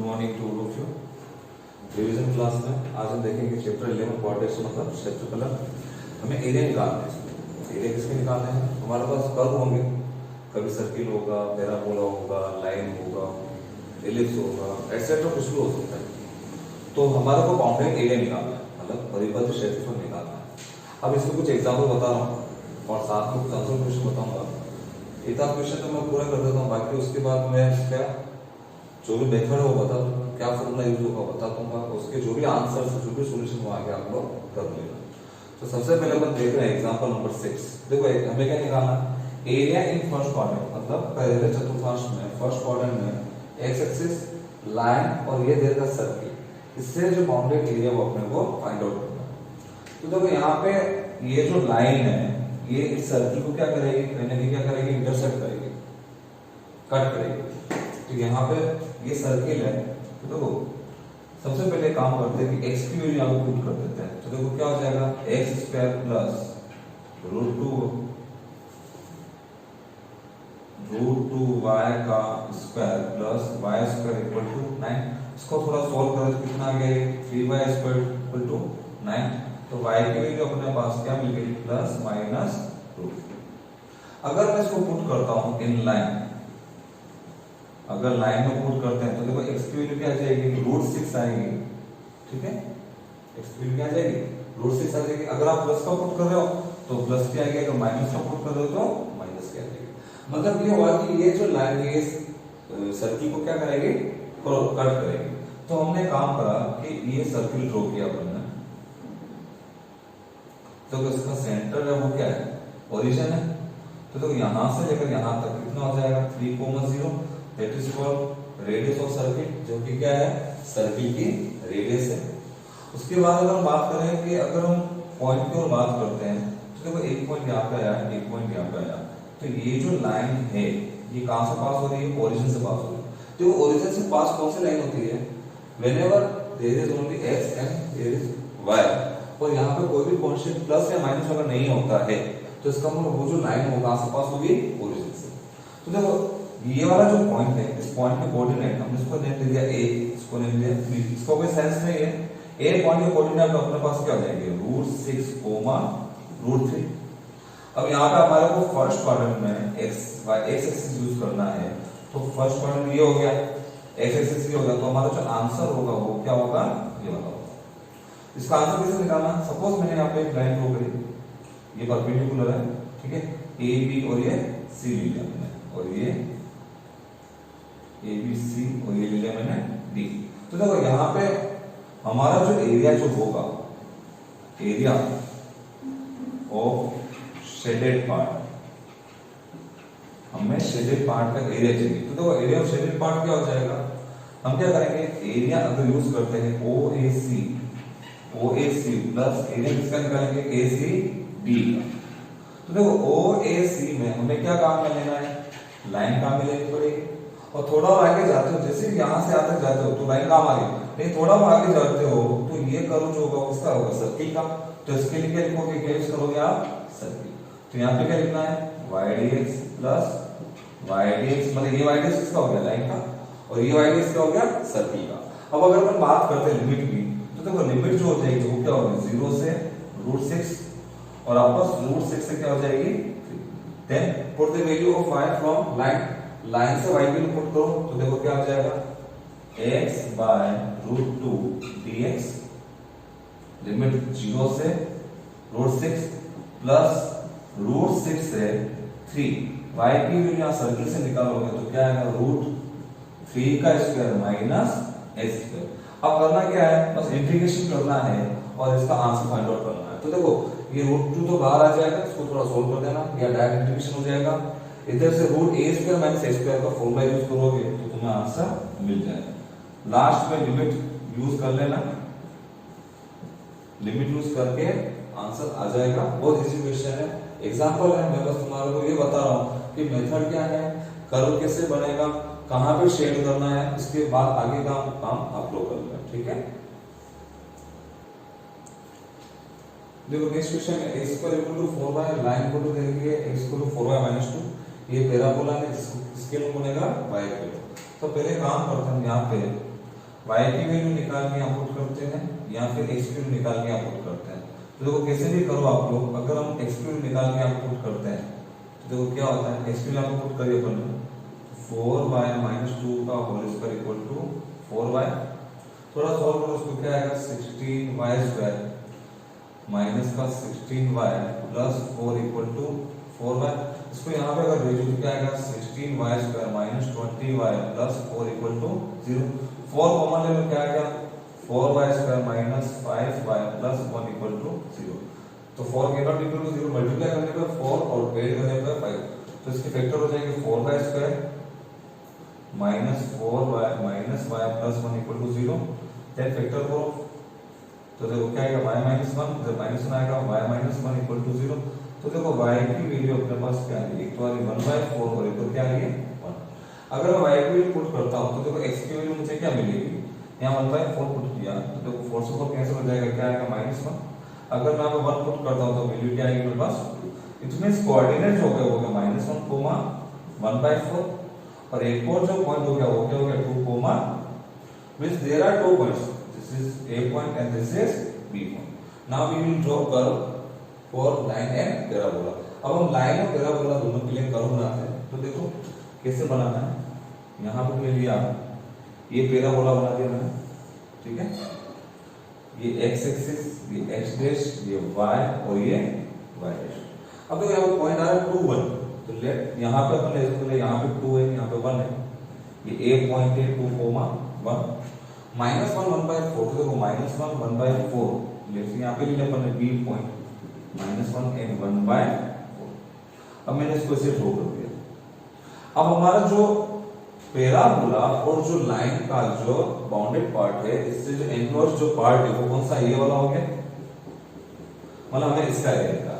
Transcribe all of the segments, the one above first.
Morning to all of you. Revision class में आज हम देखेंगे चैप्टर 11 कोऑर्डिनेशन मतलब क्षेत्रफलन। हमें एरिया निकालना है। एरिया किसके निकालना है? हमारे पास कर्व होंगे, कभी सर्किल होगा, पैराबोला होगा, लाइन होगा, एलिप्स होगा, एटसेट्रा कुछ भी हो सकता है। तो हमारे को बाउंड्री एरिया निकालना है, मतलब परिबद्ध क्षेत्रफल निकालना है। अब इसमें कुछ एग्जाम्पल बता रहा हूँ और साथ में कुछ आंसर क्वेश्चन बताऊंगा। एक आध क्वेश्चन तो मैं पूरा कर देता हूँ, बाकी उसके बाद मैं इसका जो भी मेथड है वो बता दूंगा, क्या फॉर्मूला यूज होगा बता दूंगा, उसके जो भी आंसर जो भी सॉल्यूशन वो आगे आप लोग कर लेना। तो सबसे पहले अपन देख रहे हैं एग्जांपल नंबर 6। देखो हमें क्या निकालना है? एरिया इन फर्स्ट क्वाड्रेंट, मतलब पहले चतुर्थांश में फर्स्ट क्वाड्रेंट में एक्स एक्सिस लाइन और ये दे रखा सर्किल, इससे जो बाउंडेड एरिया वो अपने को फाइंड आउट करना है। तो देखो यहाँ पे ये जो लाइन है ये इस सर्किल को क्या करेगी, क्या करेगी, इंटरसेक्ट करेगी, कट करेगी। तो यहाँ पे ये सर्किल है, तो देखो सबसे पहले काम करते हैं कि x की वैल्यू यहाँ पुट कर देते हैं। तो देखो क्या हो जाएगा, x स्क्वायर प्लस √2 y का square plus y square equal to 9। इसको थोड़ा सॉल्व करें तो कितना आ गया, 3y स्क्वायर इक्वल टू 9। तो y की वैल्यू अपने पास क्या मिल गई, प्लस माइनस 2। अगर मैं इसको पुट करता हूँ इन लाइन, अगर लाइन में पुट करते हैं तो देखो x की वैल्यू क्या आ जाएगी, √6 आएगी। ठीक है, x की वैल्यू क्या आ जाएगी, √6 आ जाएगी। अगर आप प्लस का पुट कर रहे हो तो प्लस क्या आएगा, अगर माइनस का पुट कर रहे हो तो माइनस क्या आएगा। मतलब ये हुआ कि ये जो लाइन ये सर्किल को क्या करेगी, कट करेगी। तो हमने काम करा कि ये सर्किल ड्रॉ किया हमने, तो इसका सेंटर है वो क्या है, ओरिजिन है। तो देखो यहाँ से लेकर यहाँ तक कितना हो जाएगा, 3,0, that is called radius of circle, जो कि क्या है, सर्किल की रेडियस है। उसके बाद अगर हम बात करें कि अगर हम पॉइंट की ओर बात करते हैं तो देखो एक पॉइंट यहाँ पे आया, एक पॉइंट यहाँ पे आया। तो ये जो लाइन है ये कहां से पास हो रही है, ओरिजिन से पास हो रही है। तो ओरिजिन से पास कौन सी लाइन होती है, whenever there is only x and there is y, और यहाँ पे कोई भी कांस्टेंट प्लस या माइनस अगर नहीं होता है तो इसका मतलब वो जो लाइन होगा कहां से पास होगी, ओरिजिन से। तो देखो ये वाला जो पॉइंट है, इस पॉइंट के कोऑर्डिनेट हमने इसको नेम दे दिया a, इसको नेम दिया 3। इसको कोई सेंस नहीं है, a पॉइंट के कोऑर्डिनेट अपने पास क्या हो जाएंगे, √6, √3। अब यहाँ पे हमारे को फर्स्ट क्वाड्रेंट में x एक्सिस यूज करना है, तो फर्स्ट क्वाड्रेंट ये हो गया, x एक्सिस ये हो गया। तो हमारा जो आंसर होगा वो क्या होगा, ये वाला होगा। इसका आंसर कैसे निकालना, सपोज मैंने यहाँ पे एक लाइन ड्रॉ करी, ये परपेंडिकुलर है, ठीक है, ए बी और ये सी ले लिया मैंने, और ये ए बी सी और ये ले लिया मैंने डी। तो देखो यहाँ पे हमारा जो एरिया जो होगा, एरिया ऑफ शेडेड पार्ट, हमें शेडेड पार्ट का एरिया चाहिए। तो देखो एरिया ऑफ शेडेड पार्ट क्या हो जाएगा, हम क्या करेंगे, एरिया अगर यूज करते हैं OAC प्लस एरिया किसका निकालेंगे, ACD का। तो देखो OAC में हमें क्या काम में लेना है, लाइन काम में लेनी पड़ेगी। और थोड़ा और आगे जाते हो, जैसे यहाँ से आगे जाते हो तो लाइन काम आ गई, लेकिन थोड़ा और आगे जाते हो तो ये कर्व जो होगा उसका होगा सर्किल का। तो इसके लिए क्या लिखोगे, क्या यूज करोगे आप, सर्किल। तो यहाँ पे क्या लिखना है, ydx प्लस ydx, मतलब ये ydx किसका हो गया, लाइन का, और ये ydx क्या हो गया, सर्किल का। अब अगर अपन बात करते हैं लिमिट की, तो देखो लिमिट जो हो जाएगी वो क्या होगी, 0 से √6 और आपस √6 से क्या हो जाएगी, then put the value of y from line, line से y की वैल्यू पुट करो। तो देखो क्या हो जाएगा, x/√2 dx, लिमिट 0 से √6 प्लस √6 से 3, y की वैल्यू यहाँ सर्किल से निकालोगे तो क्या आएगा, √3 का स्क्वायर माइनस x स्क्वायर। अब करना क्या है, बस इंटीग्रेशन करना है और इसका आंसर फाइंड आउट करना है। तो देखो ये √2 तो बाहर आ जाएगा, इसको थोड़ा सोल्व कर देना, या डायरेक्ट इंटीग्रेशन हो जाएगा। इधर से √a² माइनस a² का फॉर्मूला यूज करोगे तो तुम्हें आंसर मिल जाएगा। लास्ट में लिमिट यूज कर लेना, लिमिट यूज करके आंसर आ जाएगा। बहुत इजी क्वेश्चन है, एग्जांपल है, मैं बस तुम्हारे को ये बता रहा हूँ कि मेथड क्या है, कर्व कैसे बनेगा, कहां पे शेड करना है, इसके बाद आगे का काम आप लोग कर लेना। ठीक है, देखो नेक्स्ट क्वेश्चन है, x = 4y, लाइन को तो देंगे x = 4y - 2, ये पैराबोला है, इसके लिए बनेगा y के। तो पहले काम करते हैं, यहाँ पे y की वैल्यू निकाल के यहाँ पुट करते हैं या फिर x की वैल्यू निकाल के यहाँ पुट करते हैं। तो देखो कैसे भी करो आप लोग, अगर हम x की वैल्यू निकाल के यहाँ पुट करते हैं तो देखो क्या होता है, x की वैल्यू यहाँ पुट करिए अपन 4y माइनस 2 का whole square equal to 4y। थोड़ा सॉल्व करो उसको, क्या आएगा 16y स्क्वायर माइनस का 16y plus 4 equal to 4y। इसको यहाँ पे अगर भेजो तो क्या आएगा 16y square minus 20y plus 4 equal to 0। 4 common ले लो, क्या आएगा 4y square minus 5y plus 1 equal to 0। तो 4 के नॉट इक्वल टू 0 मल्टीप्लाई करने पर 4 और ऐड करने पर 5, तो इसके फैक्टर हो जाएंगे 4y square minus 4y minus y plus 1 equal to 0। Then factor करो तो देखो क्या आएगा y माइनस 1, जब माइनस 1 आएगा y माइनस 1 इक्वल टू 0। तो देखो y की वैल्यू अपने पास क्या है, एक तो आ रही 1/4 और एक तो क्या आ रही है 1। अगर मैं y की वैल्यू पुट करता हूं तो देखो x की वैल्यू मुझे क्या मिलेगी, यहाँ 1/4 पुट किया तो देखो 4 से 4 कैंसिल हो जाएगा, क्या आएगा -1। अगर मैं यहाँ 1 पुट करता हूं तो वैल्यू क्या आएगी मेरे पास, इट मींस कोऑर्डिनेट जो हो गया -1 कोमा 1/4 और एक और जो पॉइंट हो गया वो क्या हो गया 2 comma, means there are 2 points, this is a point and this is b point. Now we will draw curve for line and parabola. अब हम लाइन और पैराबोला दोनों के लिए कर्व बनाते हैं। तो देखो कैसे बनाना है, यहाँ पे ले लिया ये पैराबोला बना दिया मैंने, ठीक है, ये x एक्सिस, ये x डैश, ये y और ये y डैश। अब देखो यहाँ पे पॉइंट आ रहा है 2 1, तो लेट यहाँ पे अपन इसको ले, यहाँ पे 2 है, यहाँ पे 1 है, ये a पॉइंट है 2 कोमा 1 -1 1/4, तो देखो -1 1/4 लेट्स यहाँ पे ले अपन b पॉइंट -1 and 1/4। अब मैंने इसको ऐसे ड्रॉ कर दिया। अब हमारा जो पैराबोला और जो लाइन का जो बाउंडेड पार्ट है, इससे जो इनवर्स जो पार्ट है वो कौन सा, ये वाला हो गया, मतलब हमें इसका एरिया का।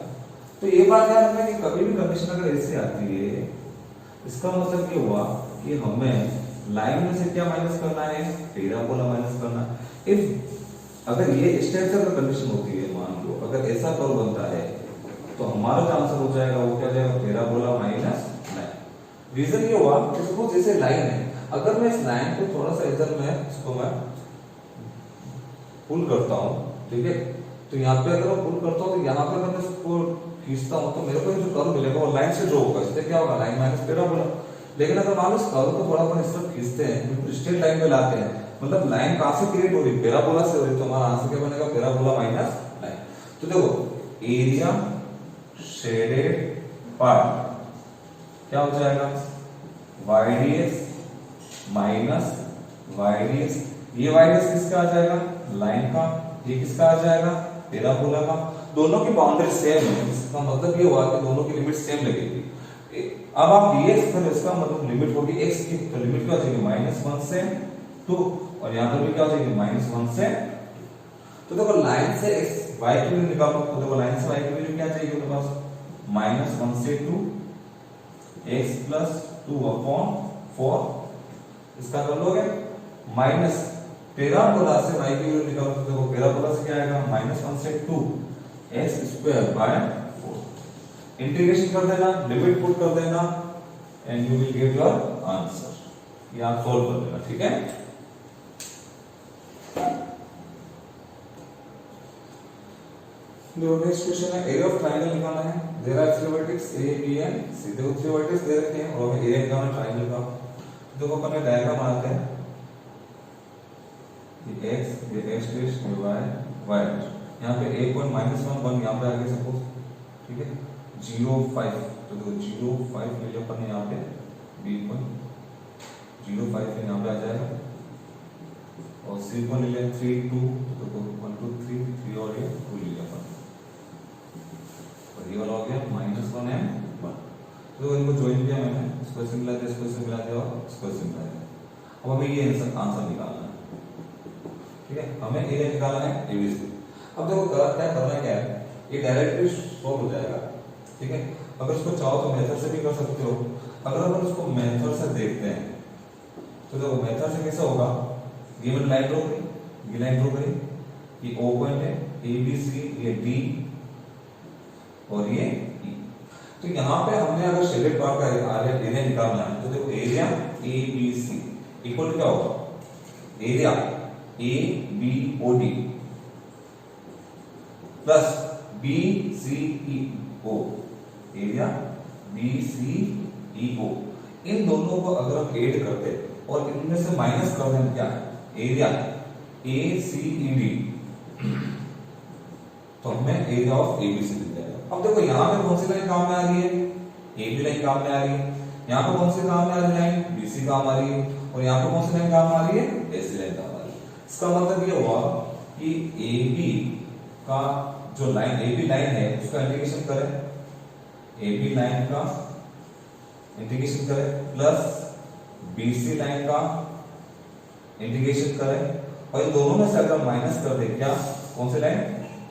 तो ये बात याद रखना कि कभी भी कंडीशन अगर ऐसे आती है, इसका मतलब ये हुआ कि हमें लाइन में से क्या माइनस करना है, पैराबोला माइनस करना है। इफ अगर ये इस टाइप से कंडीशन होती है, मान लो अगर ऐसा कर्व बनता है तो हमारा जो आंसर हो जाएगा वो क्या जाएगा, पैराबोला माइनस लाइन। रीजन ये हुआ कि सपोज जैसे लाइन है, अगर मैं इस लाइन को थोड़ा सा इधर में इसको मैं पुल करता हूं, ठीक है, तो यहाँ पे अगर मैं पुल करता हूं तो यहाँ पे अगर मैं इसको खींचता हूं तो मेरे को जो कर्व मिलेगा वो लाइन से ड्रॉ होगा, इससे क्या होगा लाइन माइनस पैराबोला। लेकिन अगर मान लो इस कर्व को थोड़ा अपन इस तरफ खींचते हैं, बिल्कुल स्ट्रेट लाइन पे लाते हैं, मतलब लाइन कहां से क्रिएट हो रही है, पैराबोला से हो रही है, तो हमारा आंसर क्या बनेगा, पैराबोला माइनस लाइन। तो देखो एरिया शेडेड पार्ट क्या हो जाएगा, YDS माइनस YDS। ये YDS किसका आ जाएगा, लाइन का, ये किसका आ जाएगा, पैराबोला का। दोनों की बाउंड्री सेम है, इसका मतलब ये हुआ कि दोनों की लिमिट सेम लगेगी। अब आप dx पर इसका मतलब लिमिट होगी x की, तो लिमिट क्या हो जाएगी -1 से 2 और यहां पर भी क्या हो जाएगी -1 से 2। तो देखो लाइन से x y की वैल्यू निकालो, तो देखो लाइन से y की वैल्यू क्या चाहिए मेरे पास, -1 से 2 x प्लस 2/4, इसका कर लोगे माइनस पैराबोला से y की वैल्यू निकालो, तो देखो पैराबोला से क्या आएगा -1 से 2 x स्क्वायर बाय 4। इंटीग्रेशन कर देना, लिमिट पुट कर देना and you will get your answer. ये आप सॉल्व कर देना, ठीक है। देखो नेक्स्ट क्वेश्चन है, एरिया ऑफ ट्रायंगल निकालना है। There are three vertex a b and c। देखो थ्री वर्टेक्स दे रखे हैं और हमें एरिया निकालना ट्रायंगल का। देखो अपन ने डायग्राम बनाते हैं, ये x, ये x डैश, ये y, y डैश। यहां पे a पॉइंट -1 1 यहां पे आ गया सपोज, ठीक है, 0 5, तो देखो 0 5 ले लिया अपन ने यहां पे b पॉइंट 0 5 यहां पे आ जाएगा और c को ले लिया 3 2, तो देखो 1 2 3 3 और ये 2 ले लिया अपन, और ये वाला हो गया -1 and 1। तो इनको ज्वाइन किया मैंने, इसको ऐसे मिला दिया, इसको ऐसे मिला दिया और इसको ऐसे मिला दिया। अब हमें ये आंसर निकालना है, ठीक है, हमें एरिया निकालना है एबीसी। अब देखो क्या करना क्या है, ये डायरेक्टली सॉल्व हो जाएगा, ठीक है। अगर इसको चाहो तो मेथड से भी कर सकते हो। अगर अपन इसको मेथड से देखते हैं तो देखो मेथड से कैसा होगा, ये मैंने लाइन ड्रॉ करी, ये लाइन ड्रॉ करी, ये O पॉइंट है, A B C, ये D और ये E। तो यहाँ पे हमने अगर शेडेड पार्ट का एरिया निकालना है तो देखो area A B C equal क्या होगा, area A B O D plus B C E O, area B C E O, इन दोनों को अगर हम ऐड करते और इनमें से माइनस कर दें क्या area A C E D, तो हमें एरिया ऑफ एबीसी मिल जाएगा। अब देखो यहाँ पे कौन सी लाइन काम में आ रही है, ए बी लाइन काम में आ रही है, यहाँ पे कौन सी काम में आ रही है लाइन, बीसी काम आ रही है, और यहाँ पे कौन सी लाइन काम आ रही है, एसी लाइन काम आ रही है। इसका मतलब ये हुआ कि ए बी का जो लाइन ए बी लाइन है उसका इंटीग्रेशन करें, ए बी लाइन का इंटीग्रेशन करें प्लस बीसी लाइन का इंटीग्रेशन करें, और इन दोनों में से अगर माइनस कर दे क्या, कौन सी लाइन,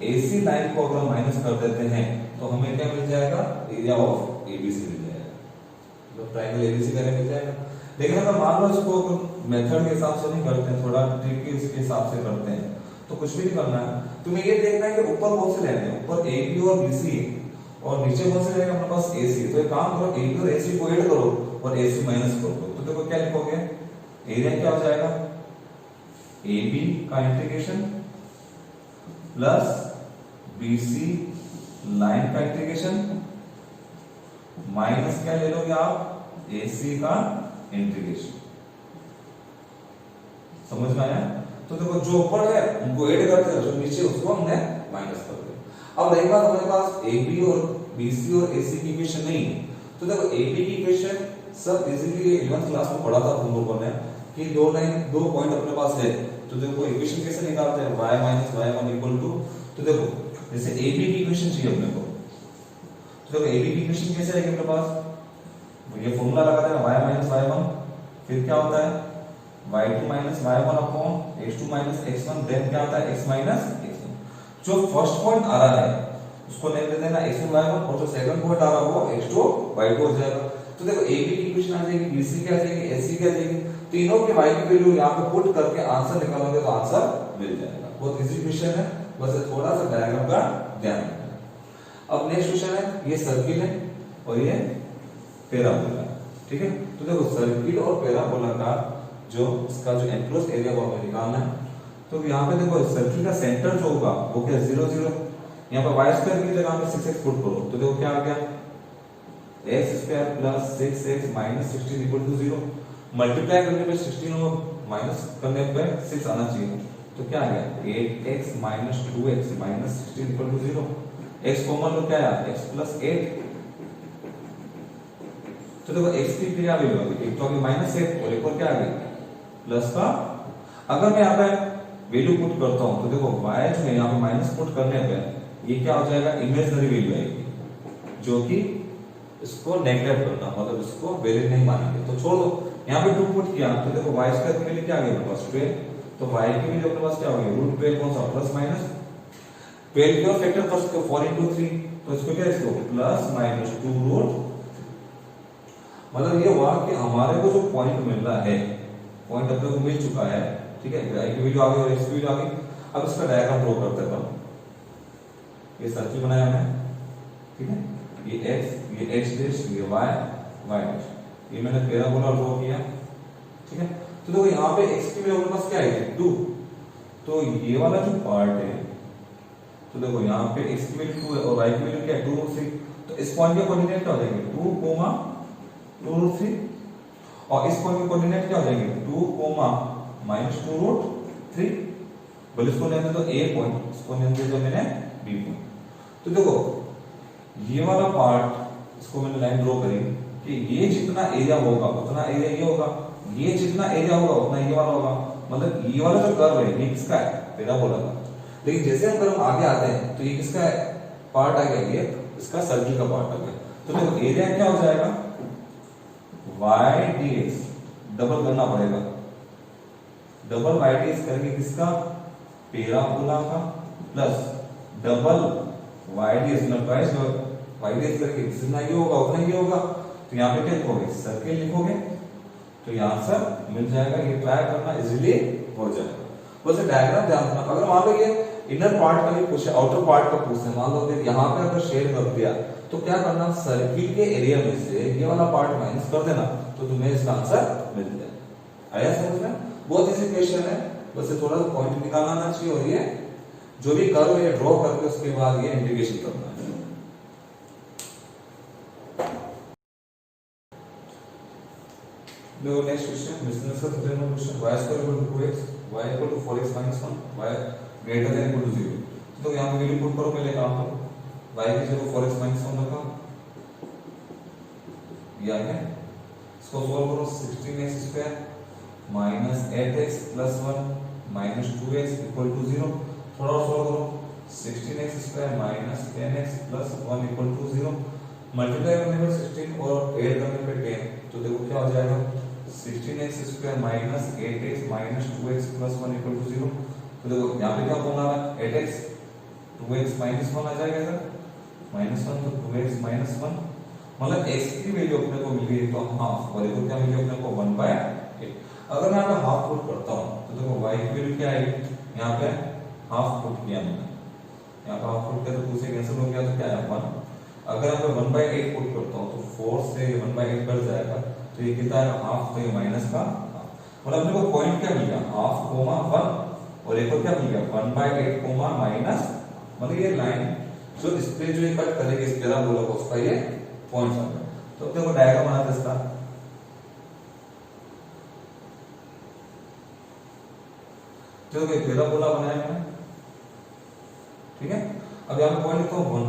एसी लाइन को अगर माइनस कर देते हैं तो हमें क्या मिल जाएगा, एरिया ऑफ एबीसी मिल जाएगा, तो ट्रायंगल एबीसी का मिल जाएगा। लेकिन अगर मान लो इसको मेथड के हिसाब से नहीं करते हैं, थोड़ा ट्रिक के इसके हिसाब से करते हैं, तो कुछ भी नहीं करना है, तुम्हें ये देखना है कि ऊपर कौन से लाइन है, ऊपर ए बी और बीसी है और नीचे कौन से लाइन है अपने पास एसी, तो एक काम करो ए बी और एसी को ऐड करो और एसी माइनस कर दो, तो देखो क्या लिखोगे, एरिया क्या हो जाएगा, ए बी का इंटीग्रेशन प्लस बीसी लाइन का इंटीग्रेशन माइनस क्या ले लोगे आप, एसी का इंटीग्रेशन। समझ में आया? तो देखो जो ऊपर है उनको ऐड करते हैं, जो नीचे उसको हमने माइनस कर दिया। अब रही बात हमारे पास ए बी और बीसी और एसी की इक्वेशन नहीं है, तो देखो ए बी की इक्वेशन सब इजीली 11th क्लास में पढ़ा था तुम लोगों ने कि दो लाइन दो पॉइंट अपने पास है, तो देखो इक्वेशन कैसे निकालते हैं, y minus y1 equal to, तो देखो जैसे ए बी की इक्वेशन चाहिए अपने को, तो देखो ए बी की इक्वेशन कैसे आएगी अपने पास, ये फॉर्मूला लगाते हैं y माइनस y1, फिर क्या होता है y2 minus y1 upon x2 minus x1, then क्या आता है x माइनस x1। जो फर्स्ट पॉइंट आ रहा है उसको नेम दे देना x1 y1, और जो सेकंड पॉइंट आ रहा है वो x2 y2 हो जाएगा। तो देखो a b की इक्वेशन आ जाएगी, bc क्या आ जाएगी, ac क्या आ जाएगी, तीनों की y की वैल्यू यहां पे पुट करके आंसर निकालोगे तो आंसर मिल जाएगा। बहुत इजी क्वेश्चन है, बस थोड़ा सा डायग्राम का ध्यान रखना। अब नेक्स्ट क्वेश्चन है, ये सर्किल है और ये पैराबोला है, ठीक है। तो देखो सर्किल और पैराबोला का जो इसका जो एनक्लोज्ड एरिया वो हमें निकालना है, तो यहाँ पे देखो सर्किल का सेंटर जो होगा वो क्या 0 0, यहाँ पे y स्क्वायर की जगह पे 6x पुट करो, तो देखो क्या आ गया, x square plus 6x minus 16 equal to 0, multiply करने पे 16 और माइनस करने पे 6 आना चाहिए, तो क्या आ गया 8x minus 2x minus 16 equal to 0, x common लो क्या आया x प्लस 8, तो देखो x की क्या वैल्यू आ गई, एक तो आ गई माइनस 8 और एक और क्या आ गई प्लस का। अगर मैं यहाँ पे वैल्यू पुट करता हूँ तो देखो y जो है यहाँ पे माइनस पुट करने पे ये क्या हो जाएगा, इमेजिनरी वैल्यू आएगी, जो कि इसको नेगलेक्ट करना, मतलब इसको वैलिड नहीं मानेंगे, तो छोड़ दो। यहाँ पे 2 पुट किया तो देखो y स्क्वायर की वैल्यू क्या आ गई मेरे पास 12, तो y की वैल्यू अपने पास क्या होगी √12, कौन सा प्लस माइनस 12 का फैक्टर फर्स्ट को 4 into 3, तो इसको क्या इसको प्लस माइनस 2√, मतलब ये हुआ कि हमारे को जो पॉइंट मिल रहा है, पॉइंट अपने को मिल चुका है, ठीक है, y की वैल्यू आ गई और x की वैल्यू आ गई। अब इसका डायग्राम ड्रॉ करते हैं हम, ये सर्किल बनाया हमने, ठीक है, ये x डैश, ये y डैश, ये मैंने पैराबोला ड्रॉ किया, ठीक है। तो देखो यहाँ पे x की वैल्यू अपने पास क्या आएगी 2, तो ये वाला जो पार्ट है, तो देखो यहाँ पे x की वैल्यू 2 है और y की वैल्यू क्या है 2√3, तो इस पॉइंट के कोऑर्डिनेट क्या हो जाएंगे 2, 2√3, और इस पॉइंट के कोऑर्डिनेट क्या हो जाएंगे 2, माइनस 2√3, बोले इसको लेने तो a पॉइंट, इसको लेने तो मैंने b पॉइंट। तो देखो ये वाला पार्ट, इसको मैंने लाइन ड्रॉ करी कि ये जितना एरिया होगा उतना एरिया ये होगा, ये जितना एरिया होगा उतना ये वाला होगा, मतलब ये वाला जो कर्व है ये किसका है पैराबोला का। लेकिन जैसे हम कर्व आगे आते हैं तो ये किसका है पार्ट आ गया, ये इसका सर्किल का पार्ट आ गया। तो देखो एरिया क्या हो जाएगा y dx, डबल करना पड़ेगा, डबल y dx करेंगे किसका पैराबोला का, plus double y dx twice y dx करके जितना ये होगा उतना ये होगा, तो यहाँ पे क्या लिखोगे सर्किल लिखोगे, तो ये आंसर मिल जाएगा। ये ट्राई करना इजीली हो जाएगा, बस डायग्राम ध्यान रखना। अगर मान लो ये इनर पार्ट का भी पूछे, आउटर पार्ट का पूछे, मान लो यहाँ पे अगर शेयर कर दिया तो क्या करना, सर्किल के एरिया में से ये वाला पार्ट माइनस कर देना, तो तुम्हें इसका आंसर मिल जाएगा। आया समझ में? बहुत इजी क्वेश्चन है, बस थोड़ा सा पॉइंट निकालना आना चाहिए और ये जो भी कर्व है ड्रॉ करके उसके बाद ये इंटीग्रेशन करना है। देखो नेक्स्ट क्वेश्चन बिजनेस का third number question y square equal to 2x y equal to 4x minus 1 y greater than equal to 0। तो यहां पे वैल्यू पुट करो पहले काम करो। y की जगह 4x माइनस 1 रखा, ये आ गया। इसको सॉल्व करो 16x square minus 8x plus 1 minus 2x equal to 0। थोड़ा और सॉल्व करो 16x square minus 10x plus 1 equal to 0। Multiply करने पर 16 और ऐड करने पर 10, तो देखो क्या हो जाएगा 16x square minus 8x minus 2x plus 1 equal to 0। तो देखो यहाँ पे क्या फॉर्मूला है 8x 2x माइनस 1 आ जाएगा इधर माइनस 1, तो 2x माइनस 1 मतलब x की वैल्यू अपने को मिल गई तो हाफ, और इधर क्या मिल गया अपने को 1/8। अगर मैं यहाँ पे हाफ पुट करता हूँ तो देखो y की वैल्यू क्या आएगी, यहाँ पे हाफ पुट किया मैंने, यहाँ पे हाफ पुट किया तो 2 से कैंसिल हो गया तो क्या है 1। अगर यहाँ पे 1/8 पुट करता हूँ तो 4 से 1/8 कट जाएगा, तो ये कितना है हाफ, तो ये माइनस का हाफ। मतलब अपने को पॉइंट क्या मिल गया हाफ कोमा 1, और एक और क्या मिल गया 1/8 कोमा माइनस, मतलब ये लाइन जो इस पे जो ये कट करेगी इस पैराबोला को उसका ये पॉइंट आ गया। तो अब देखो डायग्राम बनाते इसका, जो ये पैराबोला बनाया मैंने, ठीक है। अब यहाँ पे पॉइंट लिखता हूँ 1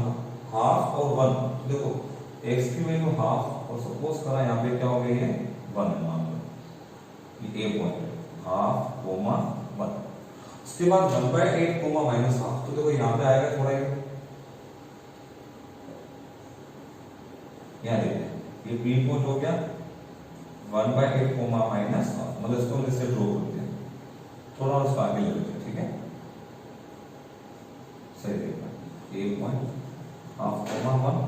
हाफ और 1, तो देखो x की वैल्यू हाफ और सपोज करा यहाँ पे क्या हो गया ये 1 मान लो, ये a पॉइंट हाफ कोमा 1। उसके बाद 1/8 कोमा माइनस हाफ, तो देखो यहाँ पे आएगा थोड़ा यहाँ देखिए ये b पॉइंट हो गया 1/8 कोमा माइनस हाफ, मतलब इसको इससे ड्रॉ कर दिया, थोड़ा और इसको आगे ले लेते हैं, ठीक है सही देखना a पॉइंट हाफ कोमा 1,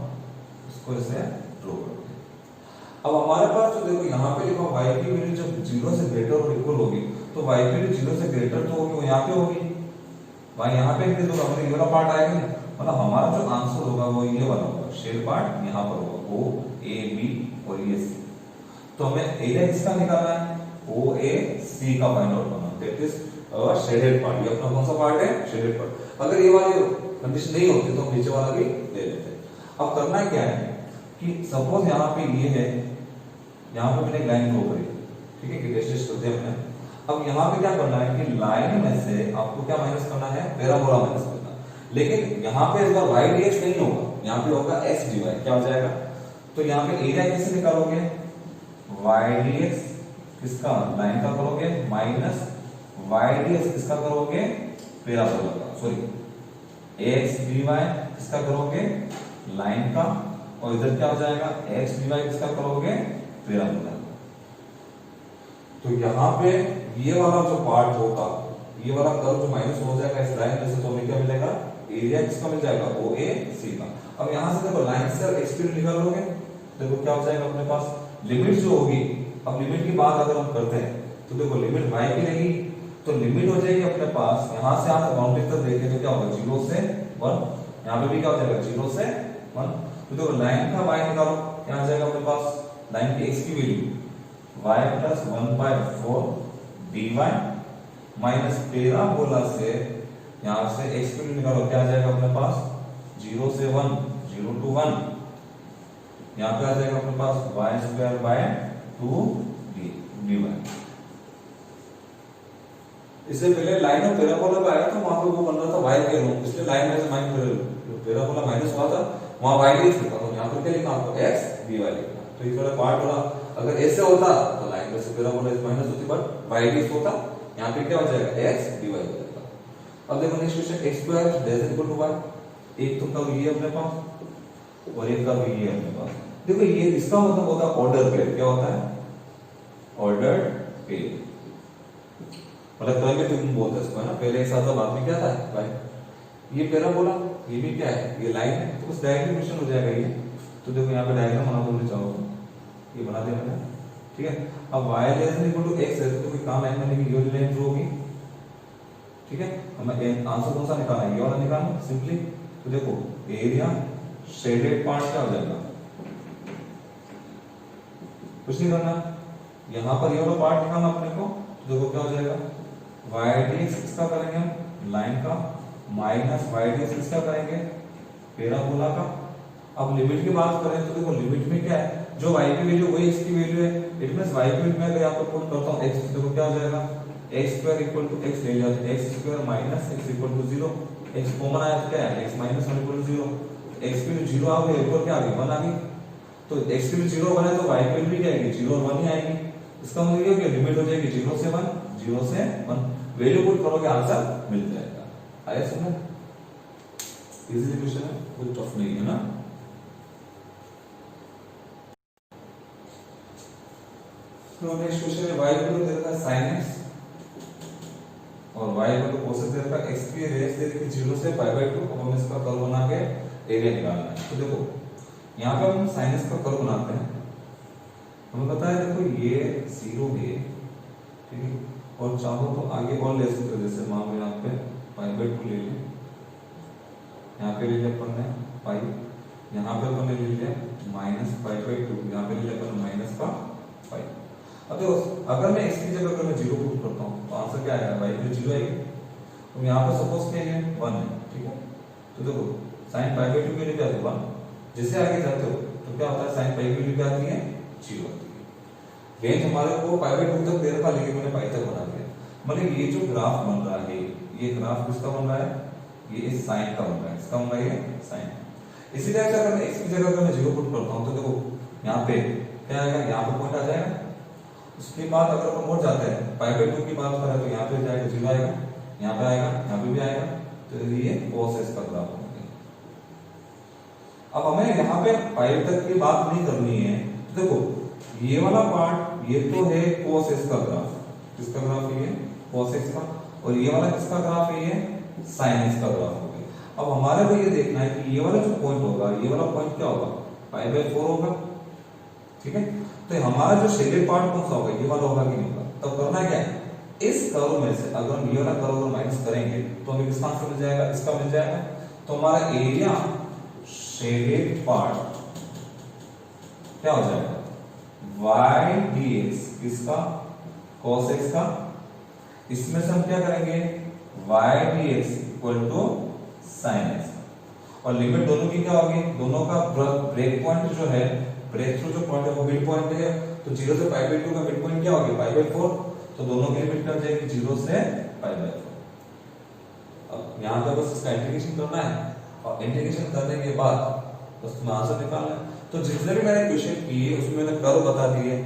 इसको ऐसे ड्रॉ कर दिया। अब हमारे पास जो देखो यहाँ पे लिखा y की वैल्यू जब 0 से ग्रेटर और इक्वल होगी तो y की वैल्यू 0 से ग्रेटर तो होगी, वो यहाँ पे होगी, भाई यहाँ पे इंक्रीज होगा, मतलब ये वाला पार्ट आएगा ना, मतलब हमारा जो आंसर होगा वो ये वाला होगा, शेड पार्ट यहाँ पर होगा O A B और ये C। तो हमें एरिया किसका निकालना है O A C का फाइंड आउट करना, दैट इज शेडेड पार्ट। ये अपना कौन सा पार्ट है शेडेड पार्ट। अगर ये वाली कंडीशन नहीं होती तो हम नीचे वाला भी ले लेते। अब करना क्या है कि सपोज यहाँ पे ये है, यहाँ पे मैंने एक लाइन ड्रॉ करी, ठीक है कि रेस्टेस करते हैं हमने। अब यहाँ पे क्या करना है कि लाइन में से आपको क्या माइनस करना है पैराबोला माइनस करना, लेकिन यहाँ पे इस बार y dx नहीं होगा, यहाँ पे होगा x dy, क्या हो जाएगा, तो यहाँ पे एरिया कैसे निकालोगे y dx किसका लाइन का करोगे माइनस y dx किसका करोगे पैराबोला का, सॉरी x dy किसका करोगे लाइन का, और इधर क्या हो जाएगा x dy किसका करोगे पैराबोला। तो यहाँ पे ये वाला जो पार्ट होगा, ये वाला कर्व जो माइनस हो जाएगा इस लाइन में से, तो हमें क्या मिलेगा एरिया किसका मिल जाएगा OAC का। अब यहाँ से देखो लाइन से x की निकालोगे, देखो क्या हो जाएगा अपने पास लिमिट जो होगी। अब लिमिट की बात अगर हम करते हैं तो देखो लिमिट y की रहेगी, तो लिमिट हो जाएगी अपने पास यहाँ से यहाँ तक बाउंड्री तक देखें तो क्या होगा 0 से 1, यहाँ पे भी क्या हो जाएगा 0 से 1। तो देखो लाइन का y निकालो, क्या आ जाएगा अपने पास लाइन की x की value y plus 1/4 dy minus parabola से यहाँ से x की वैल्यू निकालो, क्या आ जाएगा अपने पास 0 से 1 0 to 1, यहाँ पे आ जाएगा अपने पास y²/2 dy। इससे पहले लाइन और पैराबोला पे आया था, वहां पे वो बन रहा था y के रूप, इसलिए लाइन में से माइनस पैराबोला माइनस हुआ था, वहां y dx लिखा, तो यहाँ पे क्या लिखा आपको x dy लिखा। तो ये थोड़ा पार्ट वाला अगर ऐसे होता तो लाइन में से पैराबोला माइनस होती, बट y dx होता, यहाँ पे क्या हो जाएगा x dy हो जाएगा। अब देखो next question x² less than equal to y, एक तो कर्व ये अपने पास और एक कर्व ये अपने पास। देखो ये इसका मतलब होता है ऑर्डर पेयर, क्या होता है ऑर्डर्ड पेयर, मतलब कर्व में तुम बोलते हैं इसको है ना, पहले एक साथ बाद में क्या था भाई ये पैराबोला, ये भी क्या है ये लाइन है, तो उस डायग्राम क्वेश्चन हो जाएगा ये। तो देखो यहाँ पे डायग्राम बना दो चाहो तो, ये बना दिया मैंने, ठीक है। अब y less than equal to x है तो कोई काम लाइन में नहीं, ये लाइन ड्रॉ होगी, ठीक है। हमें आंसर कौन सा निकालना है, ये वाला निकालना सिंपली। तो देखो एरिया शेडेड पार्ट क्या हो जाएगा, कुछ नहीं करना, यहाँ पर ये वाला पार्ट निकालना अपने को, तो देखो क्या हो जाएगा, y dx किसका करेंगे हम, लाइन का, माइनस y dx किसका करेंगे, पैराबोला का। अब लिमिट की बात करें तो देखो लिमिट में क्या है, जो y की वैल्यू वही x की वैल्यू है, इट मींस y की वैल्यू में अगर यहाँ पर पुट करता हूँ x, देखो क्या हो जाएगा, x square equal to x ले जाते हैं, x square minus x equal to 0, x common आया तो क्या है, x minus 1 equal to 0, x की वैल्यू 0 आ गई, ऊपर क्या आ गई 1 आ गई, तो x की वैल्यू 0 बने तो y की वैल्यू क्या आएगी, 0 और 1 ही आएगी। इसका मतलब ये कि लिमिट हो जाएगी 0 से 1, 0 से 1, वैल्यू पुट करोगे आंसर मिल जाएगा। आया समझ, इजी क्वेश्चन है, कुछ टफ नहीं है ना। तो नेक्स्ट क्वेश्चन है y इक्वल टू दे रखा है sin x और y equal to cos x दे रखा है, x की रेंज दे रखी है 0 से π/2, अब हमें इसका कर्व बना के एरिया निकालना है। तो देखो यहाँ पे हम sin x का कर्व बनाते हैं, हमें पता है देखो ये 0 है, ठीक है, और चाहो तो आगे और ले सकते हो, जैसे मान लो यहाँ पे π/2 ले लें, यहाँ पे ले लिया अपन ने पाई, यहाँ पे अपन ने ले लिया माइनस π/2, यहाँ पे ले लिया अपन माइनस का पाई। अब देखो अगर मैं इसकी जगह अगर मैं 0 पुट करता हूँ तो आंसर क्या आएगा, y की 0 आएगी, तो यहाँ पे सपोज क्या है 1 है, ठीक है, तो देखो sin π/2 की वैल्यू क्या है 1, जैसे आगे जाते हो तो क्या होता है sin π की वैल्यू क्या आती है 0 आती है। रेंज हमारे को π/2 तक दे रखा, लेकिन मैंने पाई तक बना दिया, मतलब ये जो ग्राफ बन रहा है, ये ग्राफ किसका बन रहा है, ये इस साइन का बन रहा है, इसका बन रहा है ये साइन। इसी तरह से अगर मैं x की जगह अगर मैं 0 पुट करता हूं तो देखो यहाँ पे क्या आएगा, यहाँ पे पॉइंट आ जाएगा, उसके बाद अगर अपन मोड़ जाते हैं π/2 की बात करें तो यहाँ पे जाएगा 0 आएगा, यहाँ पे आएगा, यहाँ पे भी आएगा, तो ये cos x का ग्राफ हो गया। अब हमें यहाँ पे पाई तक की बात नहीं करनी है, तो देखो ये वाला पार्ट ये तो है cos x का ग्राफ, किसका ग्राफ है ये cos x का, और ये वाला किसका ग्राफ है ये sin x का ग्राफ हो गया। अब हमारे को ये देखना है कि ये वाला जो पॉइंट होगा, ये वाला पॉइंट क्या होगा, π/4 होगा, ठीक है, तो हमारा जो शेडेड पार्ट कौन सा होगा, ये वाला होगा कि नहीं होगा। तब करना क्या है, इस कर्व में से अगर हम ये वाला कर्व अगर माइनस करेंगे तो हमें किसका आंसर मिल जाएगा, इसका मिल जाएगा, तो हमारा एरिया शेडेड पार्ट क्या हो जाएगा, y dx किसका, cos x का, इसमें से हम क्या करेंगे y dx equal to sin x, और लिमिट दोनों की क्या होगी, दोनों का ब्रेक पॉइंट जो है, ब्रेक थ्रू जो पॉइंट है वो मिड पॉइंट है, तो 0 से π/2 का मिड पॉइंट क्या होगी π/4, तो दोनों की लिमिट क्या हो जाएगी 0 से π/4। अब यहाँ पे बस इसका इंटीग्रेशन करना है, और इंटीग्रेशन करने के बाद बस तुम्हें आंसर निकालना है। तो जितने भी मैंने क्वेश्चन किए उसमें मैंने कर्व बता दिए,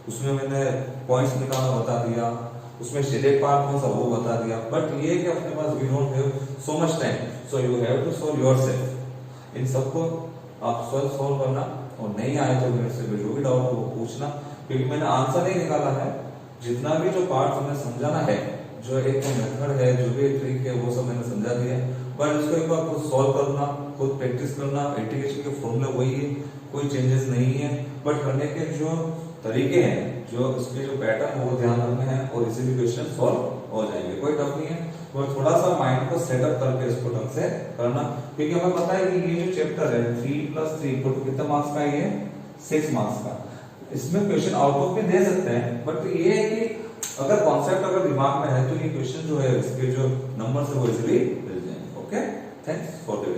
उसमें मैंने पॉइंट्स निकालना बता दिया, उसमें शेडेड पार्ट कौन सा वो बता दिया, बट ये कि अपने पास we don't have so much time, so you have to solve yourself. इन सबको आप सॉल्व करना, और नहीं आए तो मेरे से जो भी डाउट हो पूछना, क्योंकि मैंने आंसर नहीं निकाला है, जितना भी जो पार्ट हमने समझाना है, जो एक मेथड है, जो भी ट्रिक है, वो सब मैंने समझा दिया है, पर इसको एक बार खुद सॉल्व करना, खुद प्रैक्टिस करना, इंटीग्रेशन के फॉर्मूला वही है, कोई चेंजेस नहीं है, बट करने के जो तरीके हैं, जो उसके जो पैटर्न है वो ध्यान रखने हैं, और इसी भी क्वेश्चन सॉल्व हो जाएंगे, कोई टफ नहीं है। और थोड़ा सा माइंड को सेटअप करके इसको ढंग से करना, क्योंकि हमें पता है कि ये जो चैप्टर है 3 + 3 कितना मार्क्स का है, ये 6 मार्क्स का। इसमें क्वेश्चन आउट ऑफ भी दे सकते हैं, बट ये है कि अगर कॉन्सेप्ट अगर दिमाग में है तो ये क्वेश्चन जो है इसके जो नंबर से वो इजीली मिल जाएंगे। Okay, thanks for the